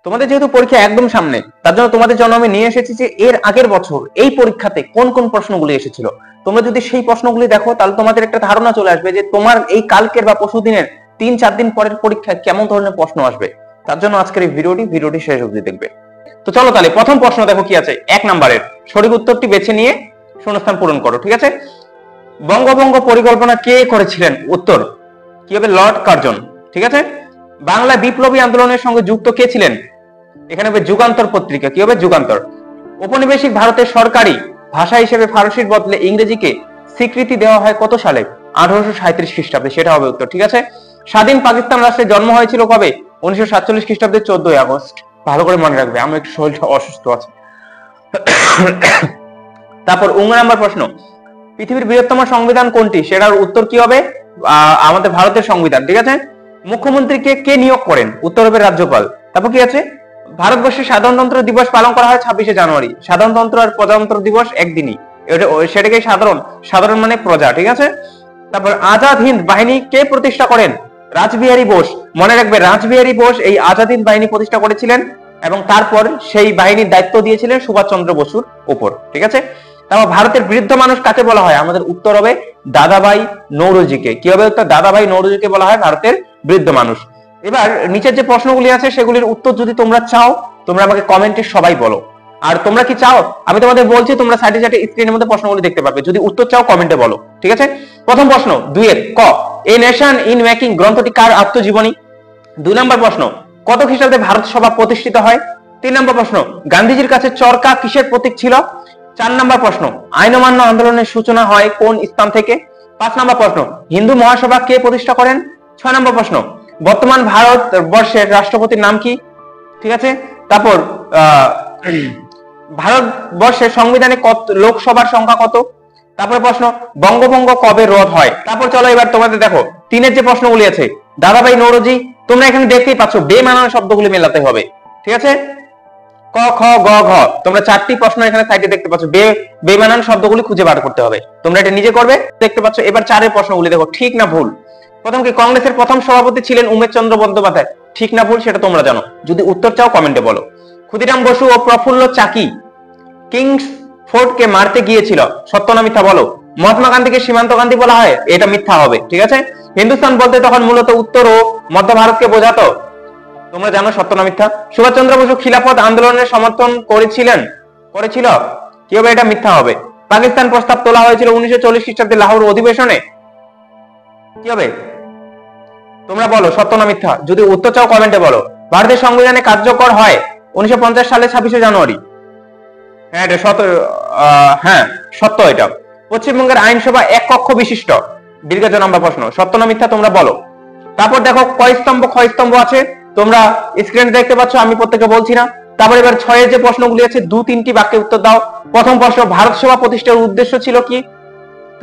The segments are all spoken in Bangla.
তোমাদের যেহেতু পরীক্ষা একদম সামনে, তার জন্য তোমাদের জন্য আমি নিয়ে এসেছি যে এর আগের বছর এই পরীক্ষাতে কোন কোন প্রশ্নগুলি এসেছিল। তোমরা যদি সেই প্রশ্নগুলি দেখো তাহলে তোমাদের একটা ধারণা চলে আসবে যে তোমার এই কালকের বা পরশুদিনের 3-4 দিন পরের পরীক্ষায় কেমন ধরনের প্রশ্ন আসবে। তার জন্য আজকের এই ভিডিওটি শেষ অবধি দেখবে। তো চলো তাহলে প্রথম প্রশ্ন দেখো কি আছে। 1 নম্বরের সঠিক উত্তরটি বেছে নিয়ে শূন্যস্থান পূরণ করো। ঠিক আছে, বঙ্গভঙ্গ পরিকল্পনা কে করেছিলেন? উত্তর কি হবে? Lord Curzon. ঠিক আছে, বাংলা বিপ্লবী আন্দোলনের সঙ্গে যুক্ত কে ছিলেন? এখানে হবে যুগান্তর পত্রিকা। কি হবে? যুগান্তর। ঔপনিবেশিক ভারতের সরকারি ভাষা হিসেবে ফারসির বদলে ইংরেজিকে স্বীকৃতি দেওয়া হয় কত সালে? 1837 খ্রিস্টাব্দে, সেটা হবে উত্তর। ঠিক আছে, স্বাধীন পাকিস্তান রাষ্ট্রের জন্ম হয়েছিল কবে? 1947 খ্রিস্টাব্দের 14 আগস্ট। ভালো করে মনে রাখবে, আমার একটু শরীরটা অসুস্থ আছে। তারপর 19 নম্বর প্রশ্ন, পৃথিবীর বৃহত্তম সংবিধান কোনটি? সেটার উত্তর কি হবে? আমাদের ভারতের সংবিধান। ঠিক আছে, মুখ্যমন্ত্রীকে কে নিয়োগ করেন? উত্তর হবে রাজ্যপাল। তারপর কি আছে? ভারতবর্ষের সাধারণতন্ত্র দিবস পালন করা হয় 26শে জানুয়ারি। সাধারণতন্ত্র আর প্রজাতন্ত্র দিবস একদিনই, সেটাকে সাধারণ মানে প্রজা। ঠিক আছে, তারপর আজাদ হিন্দ বাহিনী কে প্রতিষ্ঠা করেন? রাসবিহারী বোস। মনে রাখবে, রাসবিহারী বোস এই আজাদ হিন্দ বাহিনী প্রতিষ্ঠা করেছিলেন এবং তারপর সেই বাহিনীর দায়িত্ব দিয়েছিলেন সুভাষ চন্দ্র বসুর উপর। ঠিক আছে, তারপর ভারতের বৃদ্ধ মানুষ কাকে বলা হয়? আমাদের উত্তর হবে দাদাভাই নৌরোজিকে। কি হবে উত্তর? দাদাভাই নৌরোজিকে বলা হয় ভারতের বৃদ্ধ মানুষ। এবার নিচের যে প্রশ্নগুলি আছে সেগুলির উত্তর যদি তোমরা চাও, তোমরা আমাকে কমেন্টে সবাই বলো। আর তোমরা কি চাও আমি তোমাদের বলছি, তোমরা সাইডে সাইডে স্ক্রিনের মধ্যে প্রশ্নগুলি দেখতে পাবে, যদি উত্তর চাও কমেন্টে বলো। ঠিক আছে, প্রথম প্রশ্ন 2 ক, এ নেশন ইন মেকিং গ্রন্থটি কার আত্মজীবনী? 2 নম্বর প্রশ্ন, কত খ্রিস্টাব্দে ভারত সভা প্রতিষ্ঠিত হয়? 3 নম্বর প্রশ্ন, গান্ধীজির কাছে চরকা কিসের প্রতীক ছিল? 4 নম্বর প্রশ্ন, আইন অমান্য আন্দোলনের সূচনা হয় কোন স্থান থেকে? 5 নম্বর প্রশ্ন, হিন্দু মহাসভা কে প্রতিষ্ঠা করেন? 6 নম্বর প্রশ্ন, বর্তমান ভারতবর্ষের রাষ্ট্রপতির নাম কি? ঠিক আছে, তারপর ভারতবর্ষের সংবিধানে কত লোকসভার সংখ্যা কত? তারপর প্রশ্ন, বঙ্গভঙ্গ কবে রদ হয়? তারপর চলো এবার তোমাদের দেখো 3-এর যে প্রশ্নগুলি আছে। দাদাভাই নৌরোজি, তোমরা এখানে দেখতেই পাচ্ছ বেমানান শব্দগুলি মেলাতে হবে। ঠিক আছে, ক খ গ ঘ, তোমরা 4টি প্রশ্ন এখানে সাইডে দেখতে পাচ্ছ, বেমানান শব্দগুলি খুঁজে বার করতে হবে। তোমরা এটা নিজে করবে, দেখতে পাচ্ছ। এবার 4-এর প্রশ্নগুলি দেখো, ঠিক না ভুল? প্রথম কি, কংগ্রেসের প্রথম সভাপতি ছিলেন উমেশ চন্দ্র বন্দ্যোপাধ্যায়। ঠিক না ভুল সেটা তোমরা জানো, যদি উত্তর চাও কমেন্টে বলো। ক্ষুদিরাম বসু ও প্রফুল্ল চাকি কিংস ফোর্টকে মারতে গিয়েছিল, সত্য না মিথ্যা বলো? মহাত্মা গান্ধীকে সীমান্ত গান্ধী বলা হয়, এটা মিথ্যা হবে। ঠিক আছে, হিন্দুস্তান বলতে তখন মূলত উত্তর ও মধ্য ভারতকে বোঝাতো, তোমরা জানো, সত্য না মিথ্যা? সুভাষচন্দ্র বসু খিলাফত আন্দোলনের সমর্থন করেছিল, কি হবে? এটা মিথ্যা হবে। পাকিস্তান প্রস্তাব তোলা হয়েছিল 1940 খ্রিস্টাব্দে লাহোর অধিবেশনে, কি হবে? তোমরা বলো, সত্য না মিথ্যা? যদি উত্তর চাও কমেন্টে বলো। ভারতের সংবিধানে কার্যকর হয় 1950 সালে 26শে জানুয়ারি। হ্যাঁ, এটা সত্য। এটা পশ্চিমবঙ্গের আইনসভা এক কক্ষ বিশিষ্ট, দীর্ঘ নম্বর প্রশ্ন, সত্য না মিথ্যা তোমরা বলো। তারপর দেখো কয় স্তম্ভ ক্ষয় স্তম্ভ আছে, তোমরা স্ক্রিনে দেখতে পাচ্ছ, আমি প্রত্যেককে বলছি না। তারপর এবার 6-এর যে প্রশ্নগুলি আছে 2-3টি বাক্যে উত্তর দাও। প্রথম প্রশ্ন, ভারত সভা প্রতিষ্ঠার উদ্দেশ্য ছিল কি?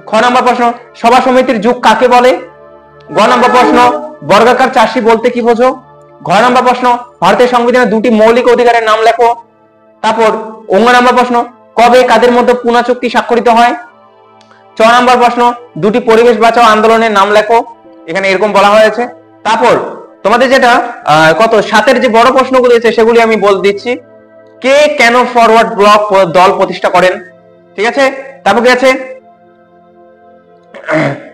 খ নম্বর প্রশ্ন, সভা সমিতির যুগ কাকে বলে? গ নম্বর প্রশ্ন, বর্গাকার চাষি বলতে কি বোঝো? ঘ নম্বর প্রশ্ন, ভারতের সংবিধানে 2টি মৌলিক অধিকারের নাম লেখো। তারপর 19 নম্বর প্রশ্ন, কবে কাদের মধ্যে পুনা চুক্তি স্বাক্ষরিত হয়? 6 নম্বর প্রশ্ন, 2টি পরিবেশ বাঁচাও আন্দোলনের নাম লেখো। এখানে এরকম বলা হয়েছে। তারপর তোমাদের যেটা 7-এর যে বড় প্রশ্নগুলি আছে সেগুলি আমি বলে দিচ্ছি। কে কেন ফরওয়ার্ড ব্লক দল প্রতিষ্ঠা করেন? ঠিক আছে, তারপর কি আছে?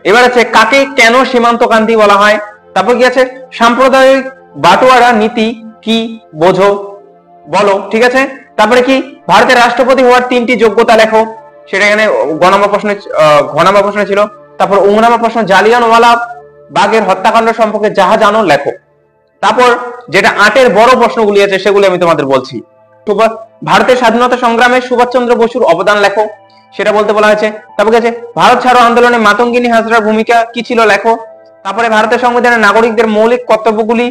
এবার আছে কাকে কেন সীমান্ত গান্ধী বলা হয়? তারপর কি আছে? সাম্প্রদায়িক বাটোয়ারা নীতি কি বোঝো, বলো। ঠিক আছে, তারপরে কি? ভারতের রাষ্ট্রপতি হওয়ার 3টি যোগ্যতা লেখো, সেটা এখানে ঘ নম্বর প্রশ্ন ছিল। তারপর 19 নম্বর প্রশ্ন, জালিয়ানওয়ালা বাগের হত্যাকাণ্ড সম্পর্কে যাহা জানো লেখো। তারপর যেটা 8-এর বড় প্রশ্নগুলি আছে সেগুলি আমি তোমাদের বলছি। ভারতের স্বাধীনতা সংগ্রামে সুভাষচন্দ্র বসুর অবদান লেখো, সেটা বলতে বলা হয়েছে। তারপর গেছে ভারত ছাড়ো আন্দোলনে মাতঙ্গিনী হাজরার ভূমিকা কি ছিল, লেখো। তারপরে ভারতের সংবিধানে নাগরিকদের মৌলিক কর্তব্যগুলি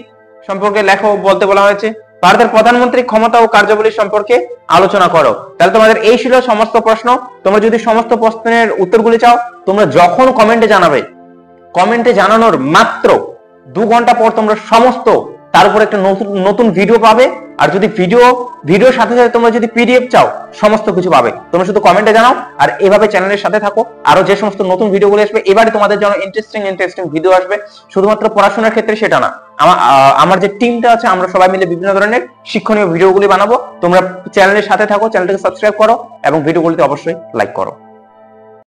সম্পর্কে লেখো, বলতে বলা হয়েছে। ভারতের প্রধানমন্ত্রী ক্ষমতা ও কার্যাবলী সম্পর্কে আলোচনা করো। তাহলে তোমাদের এই ছিল সমস্ত প্রশ্ন। তোমরা যদি সমস্ত প্রশ্নের উত্তরগুলি চাও, তোমরা যখন কমেন্টে জানাবে, কমেন্টে জানানোর মাত্র 2 ঘন্টা পর তোমরা সমস্ত তার উপর একটা নতুন ভিডিও পাবে। আর যদি ভিডিওর সাথে সাথে তোমরা যদি পিডিএফ চাও, সমস্ত কিছু পাবে। তোমরা শুধু কমেন্টে জানাও আর এভাবে চ্যানেলের সাথে থাকো। আরো যে সমস্ত নতুন ভিডিওগুলো আসবে এবারে তোমাদের জন্য ইন্টারেস্টিং ভিডিও আসবে, শুধুমাত্র পড়াশোনার ক্ষেত্রে সেটা না, আমার যে টিমটা আছে আমরা সবাই মিলে বিভিন্ন ধরনের শিক্ষণীয় ভিডিওগুলি বানাবো। তোমরা চ্যানেলের সাথে থাকো, চ্যানেলটাকে সাবস্ক্রাইব করো এবং ভিডিওগুলিতে অবশ্যই লাইক করো।